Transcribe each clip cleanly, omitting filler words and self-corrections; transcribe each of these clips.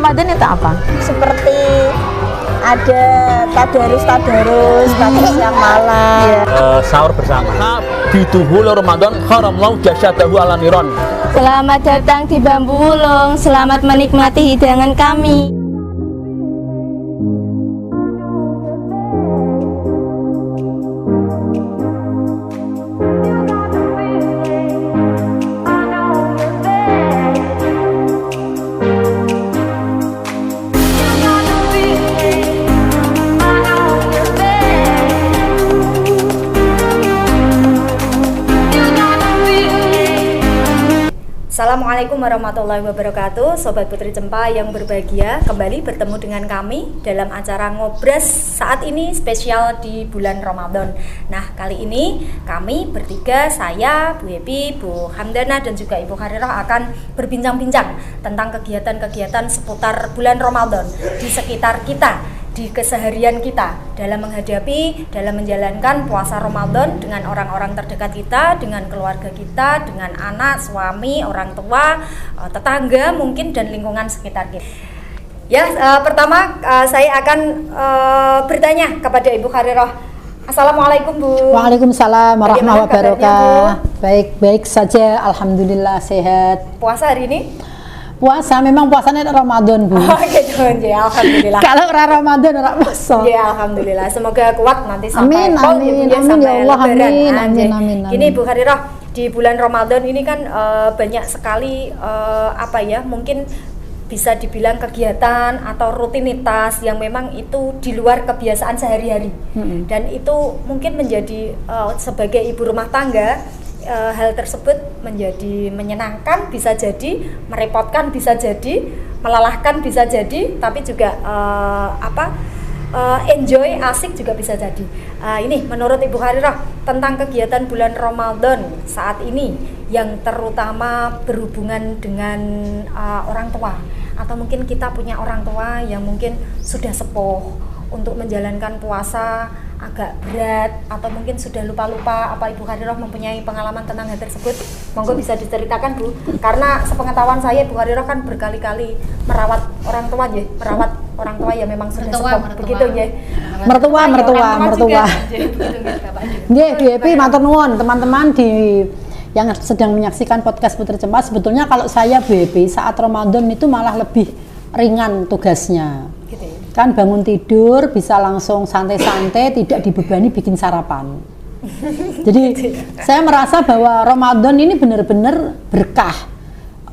Ramadan itu apa? Seperti ada tadarus nanti siang malam. Sahur bersama. Biduhul Ramadan haramlau jasyadahu ala niron. Selamat datang di Bambu Wulung, selamat menikmati hidangan kami. Assalamualaikum warahmatullahi wabarakatuh, Sobat Putri Cempa yang berbahagia. Kembali bertemu dengan kami dalam acara Ngobras saat ini spesial di bulan Ramadan. Nah, kali ini kami bertiga, saya, Bu Epi, Bu Hamdana dan juga Ibu Harirah akan berbincang-bincang tentang kegiatan-kegiatan seputar bulan Ramadan di sekitar kita, di keseharian kita dalam menghadapi, dalam menjalankan puasa Ramadan dengan orang-orang terdekat kita, dengan keluarga kita, dengan anak, suami, orang tua, tetangga mungkin dan lingkungan sekitar kita. Ya, pertama saya akan bertanya kepada Ibu Harirah. Assalamualaikum Bu. Waalaikumsalam warahmatullahi wabarakatuh. Baik saja, alhamdulillah sehat. Puasa hari ini? Puasa memang puasanya Ramadan Bu. Oh gitu, ya alhamdulillah. Kalau Ramadan ora puasa. Ya alhamdulillah, semoga kuat nanti Amin, sampai amin, ya, amin sampai ya Allah, Lebaran. amin. Ini Bu Harirah, di bulan Ramadan ini kan banyak sekali mungkin bisa dibilang kegiatan atau rutinitas yang memang itu di luar kebiasaan sehari-hari. Dan itu mungkin menjadi sebagai ibu rumah tangga, hal tersebut menjadi menyenangkan, bisa jadi merepotkan, bisa jadi melelahkan, bisa jadi, tapi juga enjoy, asik juga bisa jadi. Ini menurut Ibu Harirah tentang kegiatan bulan Ramadan saat ini yang terutama berhubungan dengan orang tua, atau mungkin kita punya orang tua yang mungkin sudah sepuh, untuk menjalankan puasa agak berat atau mungkin sudah lupa-lupa. Apa Ibu Harirah mempunyai pengalaman tentang hal tersebut? Monggo bisa diceritakan Bu, karena sepengetahuan saya Ibu Harirah kan berkali-kali merawat orang tua ya, merawat orang tua yang memang sudah sepuh begitu ya. Mertua. Nggih, Bu Epi matur nuwun teman-teman yang sedang menyaksikan podcast Putri Cempa. Sebetulnya kalau saya Bu Epi saat Ramadan itu malah lebih ringan tugasnya. Gitu ya. Kan bangun tidur bisa langsung santai-santai, tidak dibebani bikin sarapan. Jadi saya merasa bahwa Ramadan ini benar-benar berkah.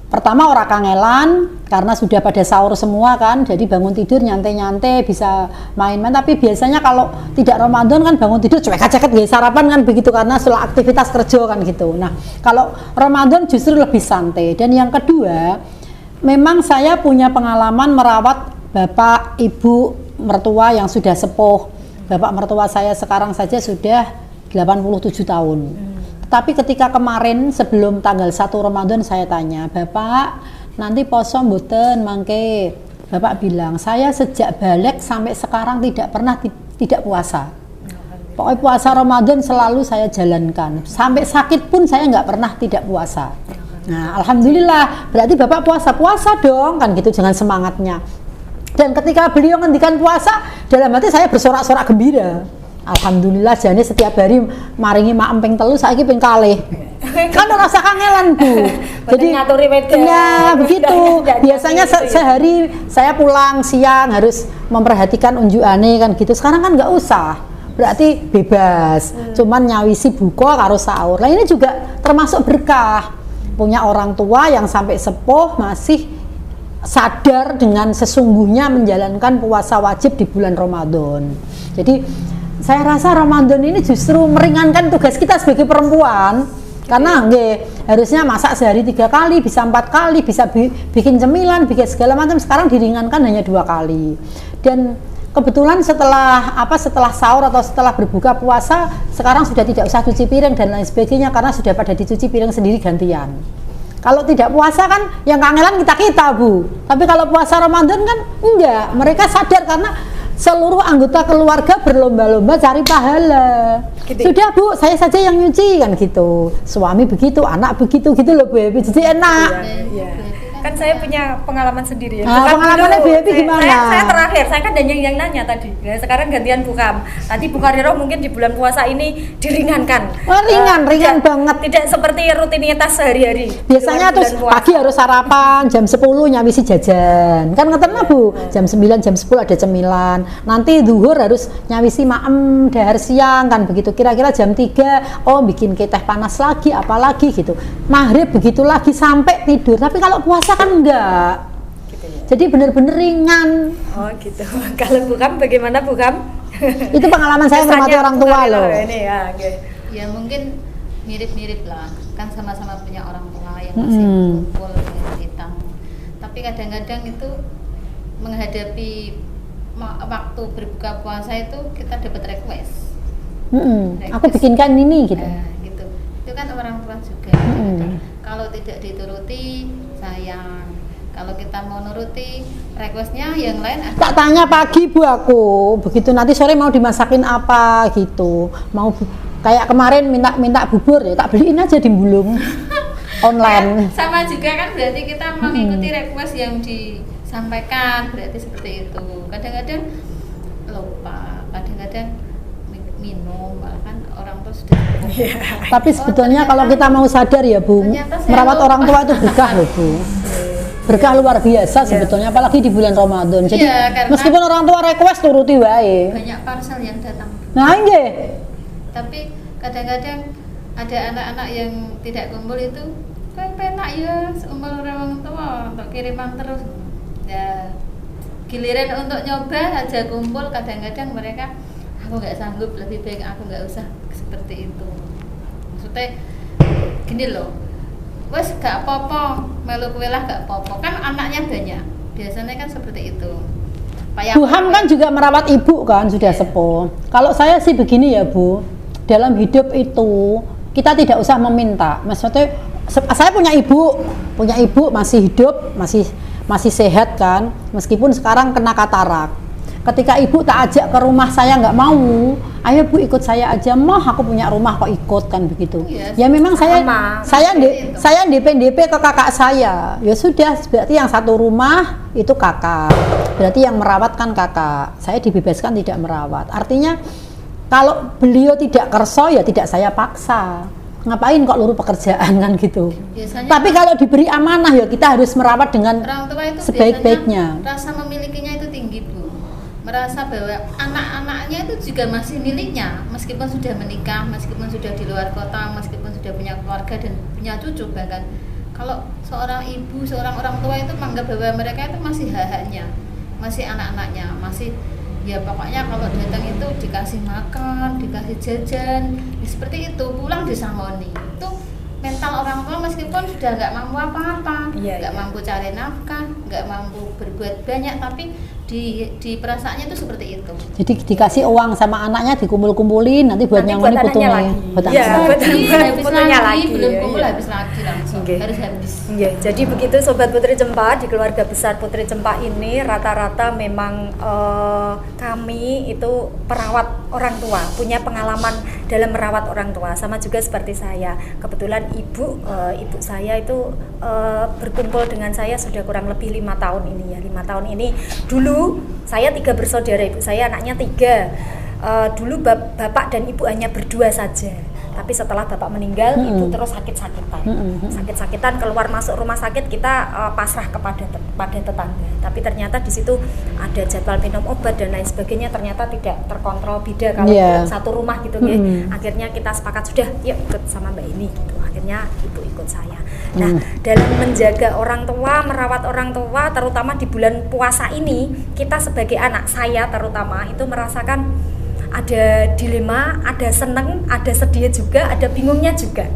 Pertama orang kangelan karena sudah pada sahur semua kan, jadi bangun tidur nyantai-nyantai bisa main-main. Tapi biasanya kalau tidak Ramadan kan bangun tidur cuek-cuek gak sarapan kan begitu, karena setelah aktivitas kerja kan gitu. Nah kalau Ramadan justru lebih santai. Dan yang kedua, memang saya punya pengalaman merawat bapak, ibu, mertua yang sudah sepuh. Bapak mertua saya sekarang saja sudah 87 tahun. Tapi ketika kemarin sebelum tanggal 1 Ramadan saya tanya, "Bapak, nanti poso mboten mangke?" Bapak bilang, "Saya sejak balik sampai sekarang tidak pernah tidak puasa. Pokoknya puasa Ramadan selalu saya jalankan. Sampai sakit pun saya nggak pernah tidak puasa." Nah, alhamdulillah, berarti Bapak puasa dong kan gitu, jangan semangatnya. Dan ketika beliau ngendikan puasa, dalam hati saya bersorak-sorak gembira. Alhamdulillah, jane setiap hari maringi mak emping telu, saiki ping kalih. Kan rasa kangelan Bu. Jadi ngaturi medan. Ya begitu. Biasanya sehari saya pulang siang harus memperhatikan unjukane kan gitu. Sekarang kan nggak usah. Berarti bebas. Cuman nyawisi buka karo sahur. Nah ini juga termasuk berkah. Punya orang tua yang sampai sepuh masih sadar dengan sesungguhnya menjalankan puasa wajib di bulan Ramadan. Jadi saya rasa Ramadan ini justru meringankan tugas kita sebagai perempuan, karena harusnya masak sehari 3 kali, bisa 4 kali, bisa bikin cemilan, bikin segala macam. Sekarang diringankan hanya 2 kali. Dan kebetulan setelah sahur atau setelah berbuka puasa, sekarang sudah tidak usah cuci piring dan lain sebagainya, karena sudah pada dicuci piring sendiri gantian. Kalau tidak puasa kan yang kangenan kita Bu. Tapi kalau puasa Ramadan kan enggak. Mereka sadar karena seluruh anggota keluarga berlomba-lomba cari pahala. Gitu. Sudah Bu, saya saja yang nyuci kan gitu. Suami begitu, anak begitu gitu loh Bu. Jadi enak. Iya. kan saya punya pengalaman sendiri ya. Ah, Bukam pengalamannya dulu. Bu Happy gimana? Saya terakhir, saya kan yang nanya tadi. Nah, sekarang gantian Bukam. Tadi Bu Kariro mungkin di bulan puasa ini diringankan. Oh, ringan banget. Tidak seperti rutinitas sehari-hari. Biasanya di luar terus bulan puasa. pagi harus sarapan, jam 10 nyawisi jajan. Kan ngeten lah Bu, jam 9, jam 10 ada cemilan. Nanti zuhur harus nyawisi maem, dahar siang kan begitu. Kira-kira jam 3, oh bikin teh panas lagi, apalagi gitu. Maghrib begitu lagi sampai tidur. Tapi kalau puasa kan enggak. Gitu ya. Jadi bener-bener ringan. Oh gitu. Kalau Bukam bagaimana Bukam? Itu pengalaman saya menghormati Kesannya orang Bu tua Kariro loh. Ini ya, oke. Ya mungkin mirip-mirip lah, kan sama-sama punya orang tua yang masih kumpul dengan kita. Tapi kadang-kadang itu menghadapi waktu berbuka puasa itu kita dapat request. Aku bikinkan ini gitu. Gitu. Itu kan orang tua juga. Kalau tidak dituruti sayang. Kalau kita mau nuruti requestnya yang lain ada. Tak tanya pagi Bu aku, begitu nanti sore mau dimasakin apa gitu. Mau kayak kemarin minta bubur ya tak beliin aja di Bulung online. Sama juga kan berarti kita mengikuti request yang disampaikan, berarti seperti itu. Kadang-kadang lupa, kadang-kadang minum, bahkan orang tua sudah Tapi sebetulnya kalau kita mau sadar ya Bu, ternyata saya merawat lupa. orang tua itu berkah loh Bu. Berkah luar biasa sebetulnya, apalagi di bulan Ramadan. Jadi Iya, karena- meskipun orang tua request turuti wae. banyak parcel yang datang. Nah nggih. Tapi kadang-kadang ada anak-anak yang tidak kumpul itu kan penak ya seumur orang tua untuk kiriman terus ya giliran untuk nyoba aja kumpul kadang-kadang mereka aku nggak sanggup, lebih baik aku nggak usah seperti itu. Maksudnya gini loh, wes gak apa-apa melu kue lah gak apa-apa, kan anaknya banyak biasanya kan seperti itu. Kayak Bu Ham kan juga merawat ibu kan sudah sepuh. Kalau saya sih begini ya Bu, dalam hidup itu kita tidak usah meminta. Maksudnya saya punya ibu masih hidup, masih sehat kan, meskipun sekarang kena katarak. Ketika ibu tak ajak ke rumah saya nggak mau, ayo Bu ikut saya aja, mah aku punya rumah kok ikut kan begitu. Yes. Ya memang Sama. saya DP ke kakak saya. Ya sudah, berarti yang satu rumah itu kakak. Berarti yang merawat kan kakak. Saya dibebaskan tidak merawat. Artinya kalau beliau tidak kerso ya tidak saya paksa. Ngapain kok luruh pekerjaan kan gitu. Biasanya Tapi kalau diberi amanah ya kita harus merawat dengan orang tua itu sebaik-baiknya. biasanya rasa memilikinya itu tinggi Bu, merasa bahwa anak-anaknya itu juga masih miliknya meskipun sudah menikah, meskipun sudah di luar kota, meskipun sudah punya keluarga dan punya cucu. Bahkan kalau seorang ibu, seorang orang tua itu menganggap bahwa mereka itu masih hak-haknya, masih anak-anaknya, masih ya pokoknya kalau datang itu dikasih makan, dikasih jajan, ya seperti itu, pulang disangoni. Itu mental orang tua meskipun sudah nggak mampu apa-apa, nggak mampu cari nafkah, nggak mampu berbuat banyak, tapi di perasaannya itu seperti itu. Jadi dikasih uang sama anaknya dikumpul-kumpulin nanti buat Nanti nyangoni buat anaknya putune. lagi. Buat Iya, anaknya. buat Habis putunya lagi, lagi, belum ya, kumpul iya. habis lagi langsung, Oke. harus habis. Iya, jadi begitu Sobat Putri Cempa, di keluarga besar Putri Cempa ini rata-rata memang kami itu perawat orang tua, punya pengalaman dalam merawat orang tua, sama juga seperti saya. Kebetulan ibu saya itu berkumpul dengan saya sudah kurang lebih 5 tahun ini ya. 5 tahun ini dulu saya 3 bersaudara, ibu saya anaknya 3. Dulu bapak dan ibu hanya berdua saja. Tapi setelah bapak meninggal, ibu terus sakit-sakitan, keluar masuk rumah sakit, kita pasrah kepada tetangga. Tapi ternyata di situ ada jadwal minum obat dan lain sebagainya, ternyata tidak terkontrol bida kalau dalam satu rumah gitu ya. Akhirnya kita sepakat sudah, yuk ikut sama Mbak ini gitu. Akhirnya ibu ikut saya. Nah, dalam menjaga orang tua, merawat orang tua, terutama di bulan puasa ini, kita sebagai anak, saya terutama itu merasakan ada dilema, ada seneng, ada sedih juga, ada bingungnya juga.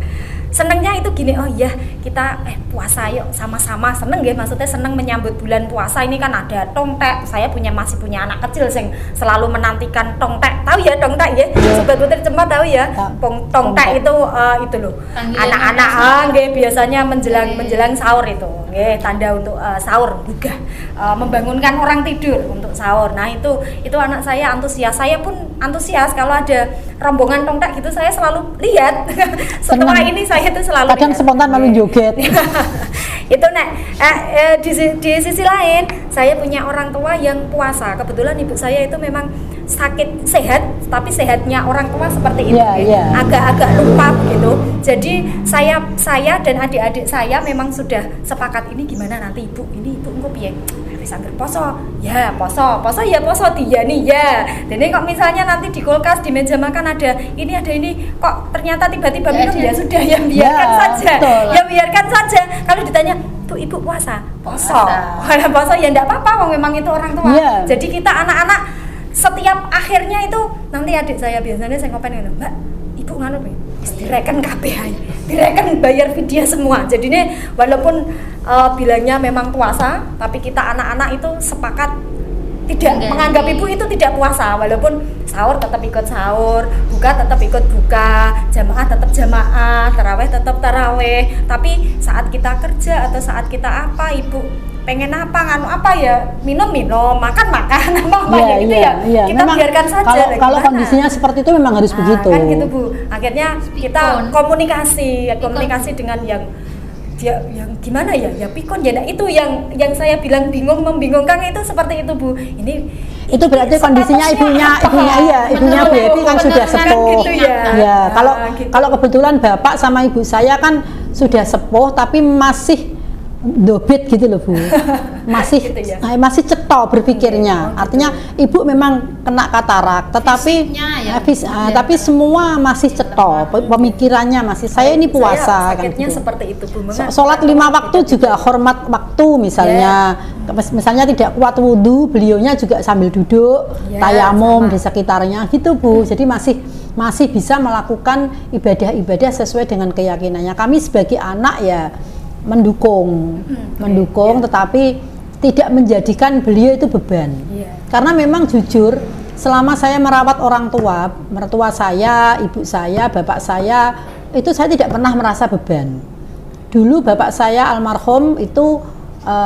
Senengnya itu gini, oh iya kita puasa yuk sama-sama, seneng ya, maksudnya seneng menyambut bulan puasa ini kan ada tongtek. Saya masih punya anak kecil yang selalu menantikan tongtek. Tahu ya tongtek ya? Sobat Putri Cempa tahu ya? Tongtek itu loh. Anak-anak nggih biasanya menjelang sahur itu. Nggih, tanda untuk sahur juga. Membangunkan orang tidur untuk sahur. Nah, itu anak saya antusias. Saya pun antusias kalau ada rombongan tongtek gitu, saya selalu lihat. Setelah ini saya saya itu selalu kadang ingat. spontan malu joget. Itu Nek, di sisi lain saya punya orang tua yang puasa. Kebetulan ibu saya itu memang sehat, tapi sehatnya orang tua seperti itu, agak-agak lupa gitu. Jadi saya dan adik-adik saya memang sudah sepakat, ini gimana nanti ibu engko piye? Sangger poso ya poso dia nih ya. Jadi kok misalnya nanti di kulkas di meja makan ada ini kok ternyata tiba-tiba minum ya sudah ya biarkan saja. Betul. Ya biarkan saja. Kalau ditanya, "Bu, Ibu puasa?" Poso ya enggak apa-apa, wong memang itu orang tua. Jadi kita anak-anak setiap akhirnya itu nanti adik saya biasanya saya ngopen ngene, "Mbak, Ibu nganu piye?" Direken kabeh ae. Direken bayar vidya semua. Jadi ini walaupun bilangnya memang puasa, tapi kita anak-anak itu sepakat tidak menganggap ibu itu tidak puasa, walaupun sahur tetap ikut sahur, buka tetap ikut buka, jamaah tetap jamaah, taraweh tetap taraweh. Tapi saat kita kerja atau saat kita apa, ibu pengen apa, nganu apa ya, minum, makan apa gitu ya. Kita memang biarkan saja. Kalau kondisinya seperti itu memang harus begitu. Kan gitu Bu. Akhirnya kita komunikasi dengan yang gimana ya pikon ya. Nah, itu yang saya bilang membingungkan itu seperti itu Bu. Itu berarti kondisinya ibunya Bu Happy kan sudah sepuh. Gitu ya. Ya, kalau kebetulan bapak sama ibu saya kan sudah sepuh tapi masih dobit gitu loh Bu, masih gitu ya? Masih cetok berpikirnya. Artinya ibu memang kena katarak, tetapi tapi semua masih cetok, pemikirannya masih saya ini puasa kan gitu. Seperti itu Bu. Sholat 5 waktu juga hormat waktu misalnya, misalnya tidak kuat wudhu, beliaunya juga sambil duduk, tayamum di sekitarnya gitu Bu. Jadi masih bisa melakukan ibadah-ibadah sesuai dengan keyakinannya. Kami sebagai anak ya mendukung, tetapi tidak menjadikan beliau itu beban. Karena memang jujur, selama saya merawat orang tua, mertua saya, ibu saya, bapak saya, itu saya tidak pernah merasa beban. Dulu bapak saya almarhum itu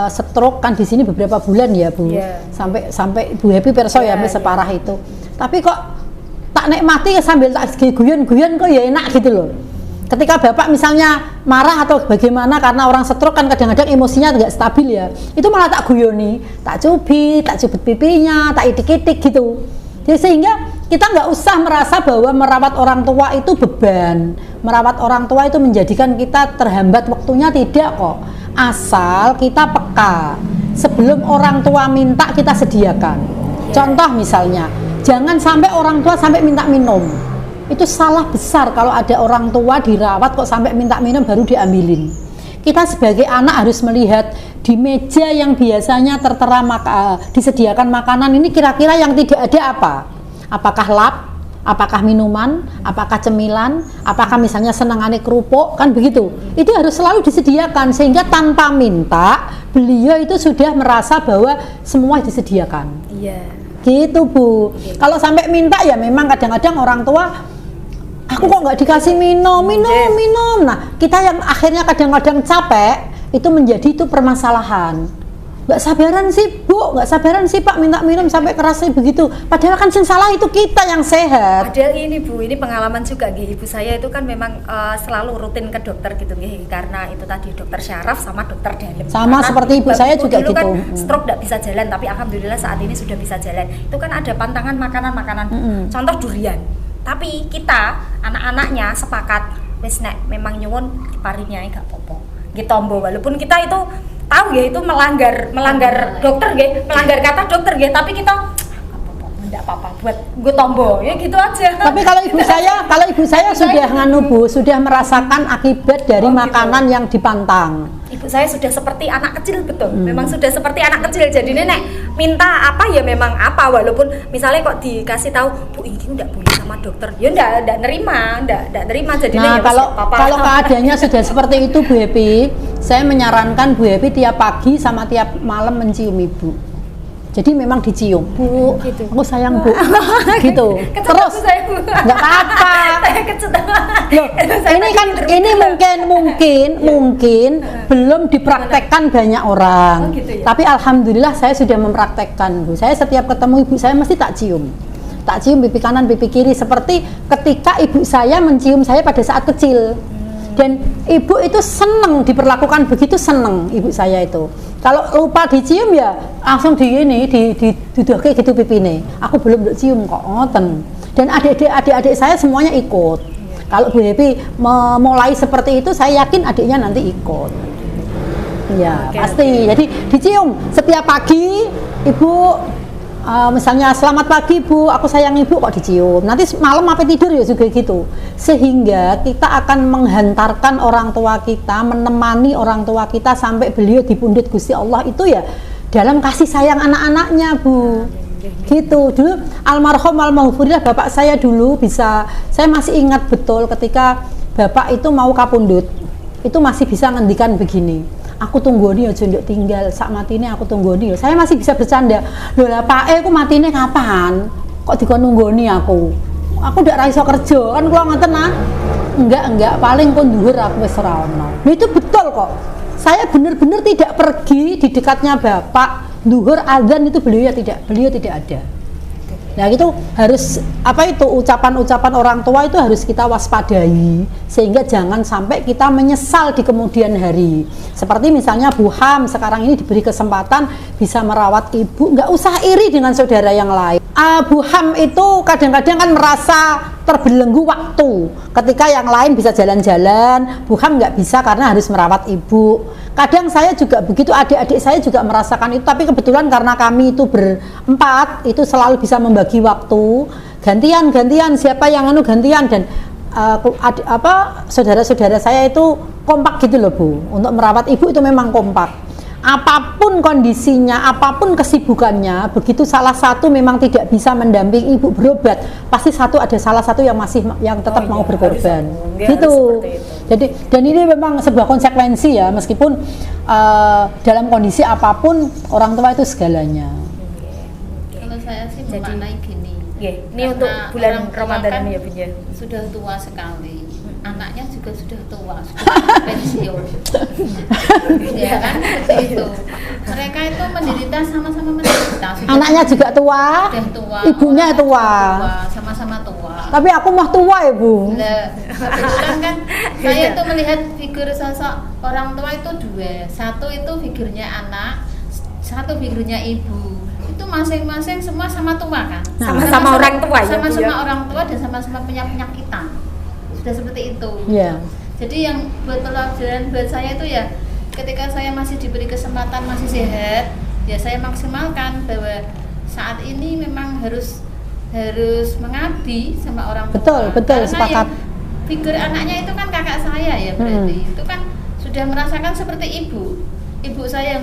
stroke kan di sini beberapa bulan ya Bu, sampai Bu Happy perso ya sampai separah itu. Tapi kok tak nikmati sambil tak guyon-guyon kok ya enak gitu loh. Ketika bapak misalnya marah atau bagaimana karena orang stroke kan kadang-kadang emosinya tidak stabil ya, itu malah tak guyoni, tak cubit pipinya, tak itik-itik gitu. Jadi sehingga kita nggak usah merasa bahwa merawat orang tua itu beban, merawat orang tua itu menjadikan kita terhambat waktunya, tidak kok. Asal kita peka, sebelum orang tua minta kita sediakan. Contoh misalnya, jangan sampai orang tua sampai minta minum. Itu salah besar kalau ada orang tua dirawat kok sampai minta minum baru diambilin. Kita sebagai anak harus melihat di meja yang biasanya tertera disediakan makanan ini kira-kira yang tidak ada apa? Apakah lap? Apakah minuman? Apakah cemilan? Apakah misalnya senangane kerupuk? Kan begitu. Itu harus selalu disediakan sehingga tanpa minta beliau itu sudah merasa bahwa semua disediakan. Gitu Bu. Kalau sampai minta ya memang kadang-kadang orang tua, aku kok nggak dikasih minum. Nah kita yang akhirnya kadang-kadang capek itu menjadi itu permasalahan. Nggak sabaran sih Bu, nggak sabaran sih Pak minta minum sampai kerasnya begitu. Padahal kan yang salah itu kita yang sehat. Padahal ini Bu, ini pengalaman juga ibu saya itu kan memang selalu rutin ke dokter gitu karena itu tadi dokter syaraf sama dokter dalam. Sama karena seperti ibu saya juga dulu gitu. Kan stroke nggak bisa jalan, tapi alhamdulillah saat ini sudah bisa jalan. Itu kan ada pantangan makanan-makanan, contoh durian. Tapi kita anak-anaknya sepakat, wis nek memang nyuwun parinya nggak apa-apa. Gitu Mbok, walaupun kita itu tahu ya itu melanggar dokter nggih, melanggar kata dokter nggih, tapi kita enggak apa-apa buat gue tombo ya gitu aja. Tapi kalau ibu saya sudah nganu Bu, sudah merasakan akibat dari makanan yang dipantang. Ibu saya sudah seperti anak kecil, betul. Memang sudah seperti anak kecil. Jadi nenek minta apa ya memang apa, walaupun misalnya kok dikasih tahu, Bu ini enggak boleh sama dokter. Ya enggak nerima. Jadi nah, kalau keadaannya sudah seperti itu Bu Happy, saya menyarankan Bu Happy tiap pagi sama tiap malam mencium ibu. Jadi memang dicium, Bu, gitu. Aku sayang Bu, gitu. Terus nggak apa-apa. Loh, ini mungkin belum dipraktekkan banyak orang. Gitu ya? Tapi alhamdulillah saya sudah mempraktekkan Bu. Saya setiap ketemu ibu saya mesti tak cium pipi kanan, pipi kiri, seperti ketika ibu saya mencium saya pada saat kecil. Dan ibu itu seneng diperlakukan begitu, seneng ibu saya itu. Kalau lupa dicium ya langsung diduduhke gitu pipine. Aku belum cium kok, ngoten. Dan adik-adik saya semuanya ikut. Kalau Bu Happy memulai seperti itu, saya yakin adiknya nanti ikut. Ya, pasti. Jadi dicium setiap pagi, Ibu misalnya selamat pagi Bu, aku sayang Ibu, kok dicium. Nanti malam apa tidur ya juga gitu. Sehingga kita akan menghantarkan orang tua kita, menemani orang tua kita sampai beliau di pundut Gusti Allah itu ya dalam kasih sayang anak-anaknya Bu. Gitu. Dulu almarhum almarhumillah bapak saya dulu saya masih ingat betul ketika bapak itu mau kapundhut. Itu masih bisa ngendikan begini. Aku tunggu nih aja nduk tinggal sak matine aku tunggu nih. Saya masih bisa bercanda. Lho lah Pak aku matine kapan? Kok dikon nunggoni aku? Aku ndak ra iso kerja kan kula ngoten ah. Enggak, paling pun dhuwur aku wis ora ono. Itu betul kok. Saya benar-benar tidak pergi di dekatnya bapak. Duhur azan itu beliau tidak ada. Nah itu harus ucapan-ucapan orang tua itu harus kita waspadai sehingga jangan sampai kita menyesal di kemudian hari. Seperti misalnya Bu Ham sekarang ini diberi kesempatan bisa merawat ibu, nggak usah iri dengan saudara yang lain. Bu Ham itu kadang-kadang kan merasa terbelenggu waktu ketika yang lain bisa jalan-jalan, Bu Ham nggak bisa karena harus merawat ibu. Kadang saya juga begitu, adik-adik saya juga merasakan itu, tapi kebetulan karena kami itu berempat itu selalu bisa membagi waktu, gantian siapa yang gantian dan saudara-saudara saya itu kompak gitu loh Bu, untuk merawat ibu itu memang kompak. Apapun kondisinya, apapun kesibukannya, begitu salah satu memang tidak bisa mendampingi ibu berobat, pasti ada salah satu yang tetap mau berkorban. Gitu. Jadi dan ini memang sebuah konsekuensi ya, meskipun dalam kondisi apapun orang tua itu segalanya. Kalau saya sih memaknai gini. Ini untuk bulan Ramadan ini ya Bu ya. Sudah tua sekali. Anaknya juga sudah tua, sudah pensiun. Ya kan seperti itu. Mereka itu menderita sama-sama menderita. Anaknya juga tua, ibunya tua, sama-sama tua. Tapi aku mah tua ya Bu. Kebetulan kan saya itu melihat figur sosok orang tua itu dua. Satu itu figurnya anak, satu figurnya ibu. Itu masing-masing semua sama tua kan. Sama-sama orang tua ya. Sama-sama orang tua dan sama-sama punya penyakitan. Sudah seperti itu. Yeah. Jadi yang buat pelajaran buat saya itu ya ketika saya masih diberi kesempatan masih sehat, ya saya maksimalkan bahwa saat ini memang harus mengabdi sama orang tua. Betul, sepakat. Figur anaknya itu kan kakak saya ya berarti. Itu kan sudah merasakan seperti ibu saya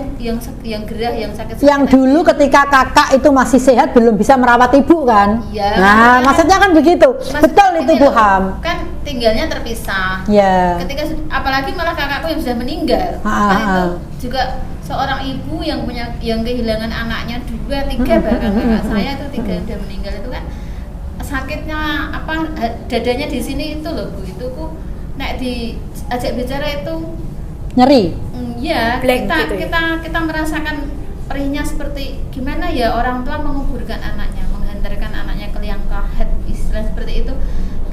yang gerah, yang sakit. Yang dulu ketika kakak itu masih sehat belum bisa merawat ibu kan? Ya, nah, maksudnya kan begitu. Betul itu Bu Ham. Kan tinggalnya terpisah. Ya. Ketika apalagi malah kakakku yang sudah meninggal. Kan itu juga seorang ibu yang kehilangan anaknya 2, 3 bahkan kakak saya itu 3 yang sudah meninggal itu kan sakitnya dadanya di sini itu loh Bu. Itu nek diajak bicara itu nyeri. Ya, kita merasakan perihnya seperti gimana ya orang tua menguburkan anaknya, menghantarkan anaknya ke liang lahat, istilah seperti itu.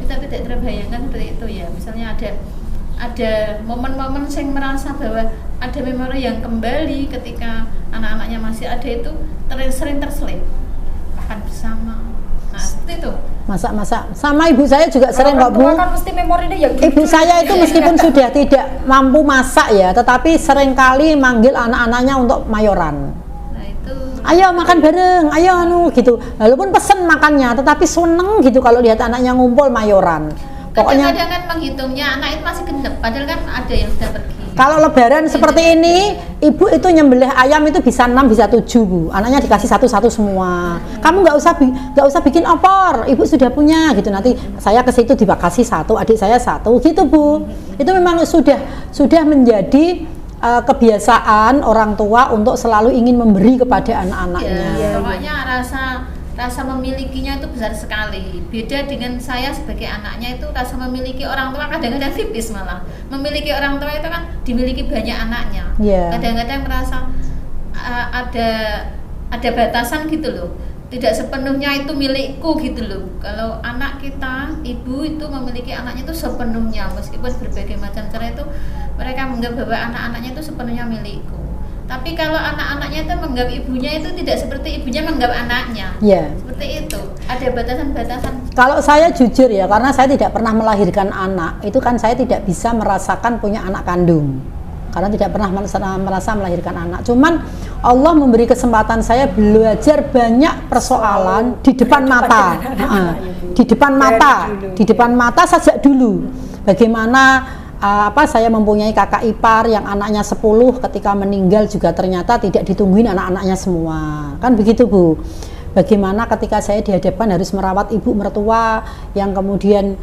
Kita tidak terbayangkan seperti itu ya. Misalnya ada momen-momen saya merasa bahwa ada memori yang kembali ketika anak-anaknya masih ada itu sering terselip makan bersama. Nah, seperti itu. Masak-masak sama ibu saya juga sering kok Bu. Kan mesti memorinya ya gitu. Ibu saya itu meskipun sudah tidak mampu masak ya, tetapi seringkali manggil anak-anaknya untuk mayoran. Nah itu. Ayo makan bareng, ayo gitu. Walaupun pesen makannya, tetapi seneng gitu kalau lihat anaknya ngumpul mayoran. Pokoknya kadang-kadang kan menghitungnya anak itu masih genep, padahal kan ada yang sudah pergi. Kalau lebaran seperti ini, ibu itu nyembelih ayam itu bisa 6, bisa 7 Bu. Anaknya dikasih satu-satu semua. Kamu nggak usah bikin opor, ibu sudah punya gitu. Nanti saya ke situ dikasih 1, adik saya 1 gitu Bu. Itu memang sudah menjadi kebiasaan orang tua untuk selalu ingin memberi kepada anak-anaknya. Ya, pokoknya rasa memilikinya itu besar sekali. Beda dengan saya sebagai anaknya itu rasa memiliki orang tua kadang-kadang tipis malah. Memiliki orang tua itu kan dimiliki banyak anaknya. Yeah. Kadang-kadang merasa ada batasan gitu loh. tidak sepenuhnya itu milikku gitu loh. Kalau anak kita, ibu itu memiliki anaknya itu sepenuhnya, meskipun berbagai macam cara itu mereka menganggap bahwa anak-anaknya itu sepenuhnya milikku. Tapi kalau anak-anaknya itu menganggap ibunya itu tidak seperti ibunya menganggap anaknya. Ya. Seperti itu. Ada batasan-batasan. Kalau saya jujur ya, karena saya tidak pernah melahirkan anak, itu kan saya tidak bisa merasakan punya anak kandung. Karena tidak pernah merasa melahirkan anak. Cuman Allah memberi kesempatan saya belajar banyak persoalan di depan mata. Di depan mata, di depan mata sejak dulu. Bagaimana saya mempunyai kakak ipar yang anaknya 10, ketika meninggal juga ternyata tidak ditungguin anak-anaknya semua. Kan begitu, Bu. Bagaimana ketika saya dihadapkan harus merawat ibu mertua yang kemudian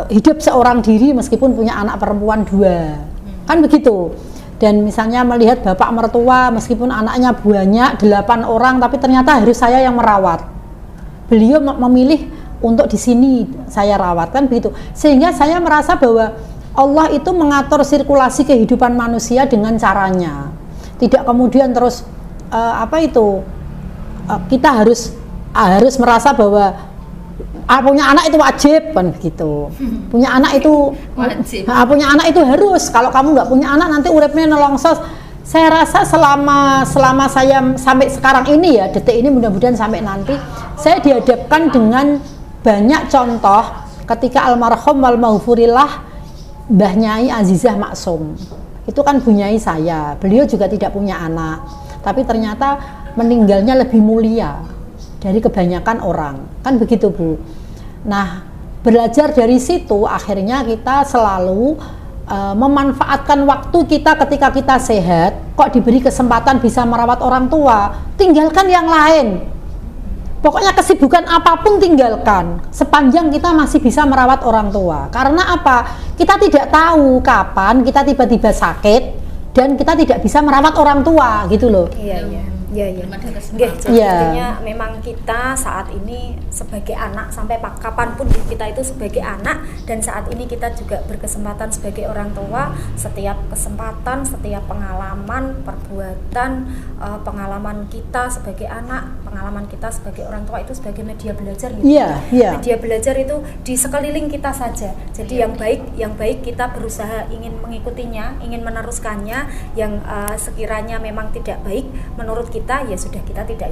hidup seorang diri meskipun punya anak perempuan 2. Kan begitu. Dan misalnya melihat bapak mertua meskipun anaknya banyak 8 orang tapi ternyata harus saya yang merawat. Beliau memilih untuk di sini saya rawat, kan begitu. Sehingga saya merasa bahwa Allah itu mengatur sirkulasi kehidupan manusia dengan caranya. Tidak kemudian terus kita harus merasa bahwa punya anak itu wajib, kan begitu. Punya anak itu wajib. Punya anak itu harus. Kalau kamu nggak punya anak nanti uripnya nelongsos. Saya rasa selama saya sampai sekarang ini ya, detik ini, mudah-mudahan sampai nanti saya dihadapkan dengan banyak contoh ketika almarhum wal maghfurillah Mbah Nyai Azizah Maksum. Itu kan Bu Nyai saya. Beliau juga tidak punya anak, tapi ternyata meninggalnya lebih mulia dari kebanyakan orang. Kan begitu, Bu. Nah, belajar dari situ akhirnya kita selalu memanfaatkan waktu kita ketika kita sehat. Kok diberi kesempatan bisa merawat orang tua, tinggalkan yang lain. Pokoknya kesibukan apapun tinggalkan sepanjang kita masih bisa merawat orang tua. Karena apa? Kita tidak tahu kapan kita tiba-tiba sakit dan kita tidak bisa merawat orang tua gitu loh. Iya. Jadi artinya memang kita saat ini sebagai anak, sampai kapanpun kita itu sebagai anak, dan saat ini kita juga berkesempatan sebagai orang tua. Setiap kesempatan, setiap pengalaman, perbuatan, pengalaman kita sebagai anak, pengalaman kita sebagai orang tua itu sebagai media belajar gitu. Media belajar itu di sekeliling kita saja. Jadi yang baik kita berusaha ingin mengikutinya, ingin meneruskannya. Yang sekiranya memang tidak baik menurut kita, ya sudah, kita tidak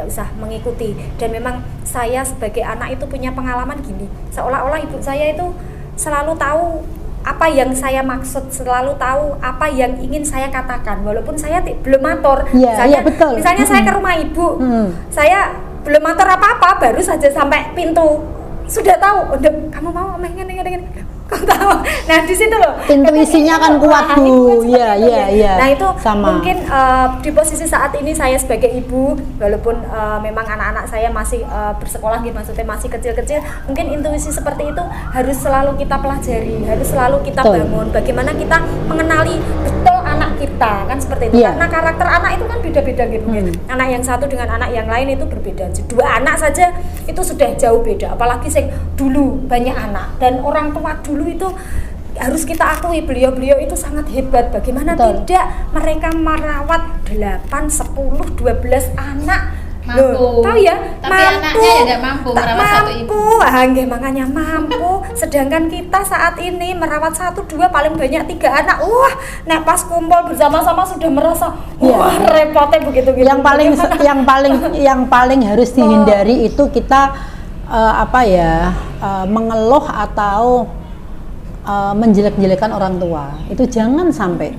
usah mengikuti. Dan memang saya sebagai anak itu punya pengalaman gini, seolah-olah ibu saya itu selalu tahu apa yang saya maksud, selalu tahu apa yang ingin saya katakan, walaupun saya belum matur. Misalnya saya ke rumah ibu, saya belum matur apa-apa, baru saja sampai pintu sudah tahu, kamu mau kamu tahu. Nah, di situ loh intuisinya kan kuat, Bu. Iya. Nah, itu sama. Mungkin di posisi saat ini saya sebagai ibu, walaupun memang anak-anak saya masih bersekolah gitu, maksudnya masih kecil-kecil, mungkin intuisi seperti itu harus selalu kita pelajari, harus selalu kita bangun. Bagaimana kita mengenali betul anak kita, kan seperti itu. Karena karakter anak itu kan beda-beda gitu. Anak yang satu dengan anak yang lain itu berbeda. 2 anak saja itu sudah jauh beda, apalagi sing dulu banyak anak. Dan orang tua dulu itu harus kita akui, beliau itu sangat hebat. Bagaimana tidak mereka merawat 8, 10, 12 anak. Mampu. Tahu ya? Tapi anaknya ya nggak mampu merawat satu ibu. Makanya mampu. Sedangkan kita saat ini merawat 1, 2, paling banyak 3 anak. Wah, nek pas kumpul bersama-sama sudah merasa repotnya begitu. Yang paling harus dihindari itu kita mengeluh atau menjelek-jelekan orang tua. Itu jangan sampai.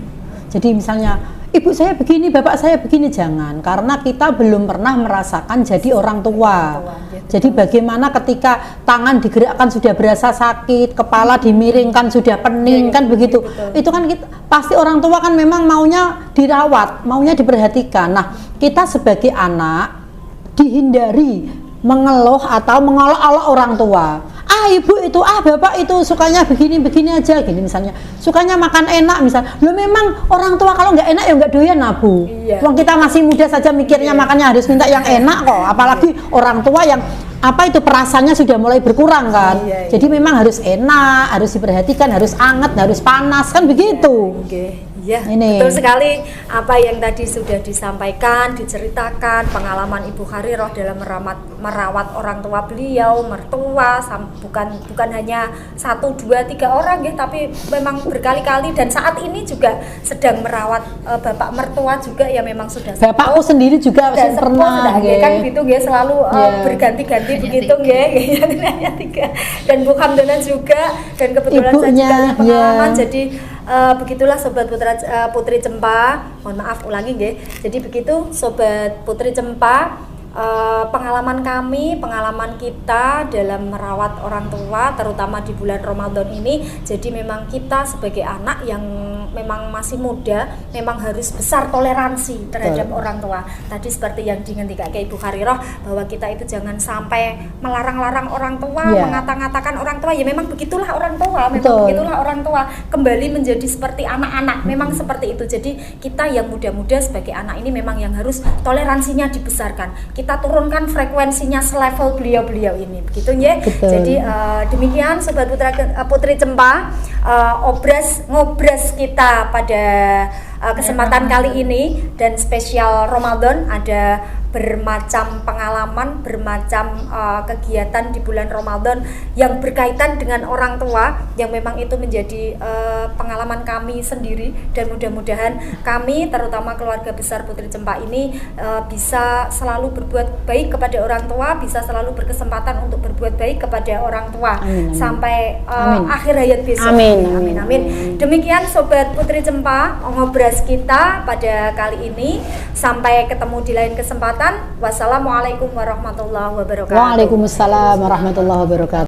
Jadi misalnya ibu saya begini, bapak saya begini, jangan. Karena kita belum pernah merasakan jadi orang tua. Jadi bagaimana ketika tangan digerakkan sudah berasa sakit, kepala dimiringkan sudah pening, kan begitu. Itu kan pasti orang tua kan memang maunya dirawat, maunya diperhatikan. Nah, kita sebagai anak dihindari mengeluh atau mengolok-olok orang tua. Ibu itu, bapak itu sukanya begini aja, gini misalnya, sukanya makan enak misalnya. Lo memang orang tua kalau nggak enak ya nggak doyan, Bu. Wong kita masih muda saja mikirnya makannya harus minta yang enak kok, apalagi orang tua yang perasaannya sudah mulai berkurang kan. Jadi memang harus enak, harus diperhatikan, harus anget, harus panas, kan begitu. Iya, Ini. betul sekali apa yang tadi sudah disampaikan, diceritakan pengalaman Ibu Khairoh dalam merawat orang tua beliau, mertua, bukan hanya 1, 2, 3 orang ya, tapi memang berkali-kali, dan saat ini juga sedang merawat bapak mertua juga ya, memang sudah Bapakku sendiri juga sudah sepuh, pernah sudah nggih. kan gitu ya, selalu berganti-ganti begitu ya, hanya 3. Dan Bu Hamdana juga, dan kebetulan saya Ibunya, juga punya pengalaman, ya. jadi begitulah Sobat Putri Cempa, mohon maaf ulangi nggih. Jadi begitu Sobat Putri Cempa, pengalaman kami, pengalaman kita dalam merawat orang tua terutama di bulan Ramadan ini. Jadi memang kita sebagai anak yang memang masih muda memang harus besar toleransi terhadap orang tua. Tadi seperti yang dingentikake Ibu Khairoh, bahwa kita itu jangan sampai melarang-larang orang tua, mengata-ngatakan orang tua. Ya memang begitulah orang tua, begitulah orang tua, kembali menjadi seperti anak-anak. Memang seperti itu. Jadi kita yang muda-muda sebagai anak ini memang yang harus toleransinya dibesarkan. Kita turunkan frekuensinya selevel beliau-beliau ini. Begitu ya. Jadi demikian Sobat Putri Cempa, ngobras kita pada kesempatan kali ini, dan spesial Ramadan ada bermacam pengalaman, bermacam kegiatan di bulan Ramadan yang berkaitan dengan orang tua, yang memang itu menjadi pengalaman kami sendiri, dan mudah-mudahan kami terutama keluarga besar Putri Cempa ini bisa selalu berbuat baik kepada orang tua, bisa selalu berkesempatan untuk berbuat baik kepada orang tua sampai akhir hayat besok. Amin. Demikian Sobat Putri Cempa, ngobras kita pada kali ini. Sampai ketemu di lain kesempatan. Wassalamualaikum warahmatullahi wabarakatuh. Waalaikumsalam warahmatullahi wabarakatuh.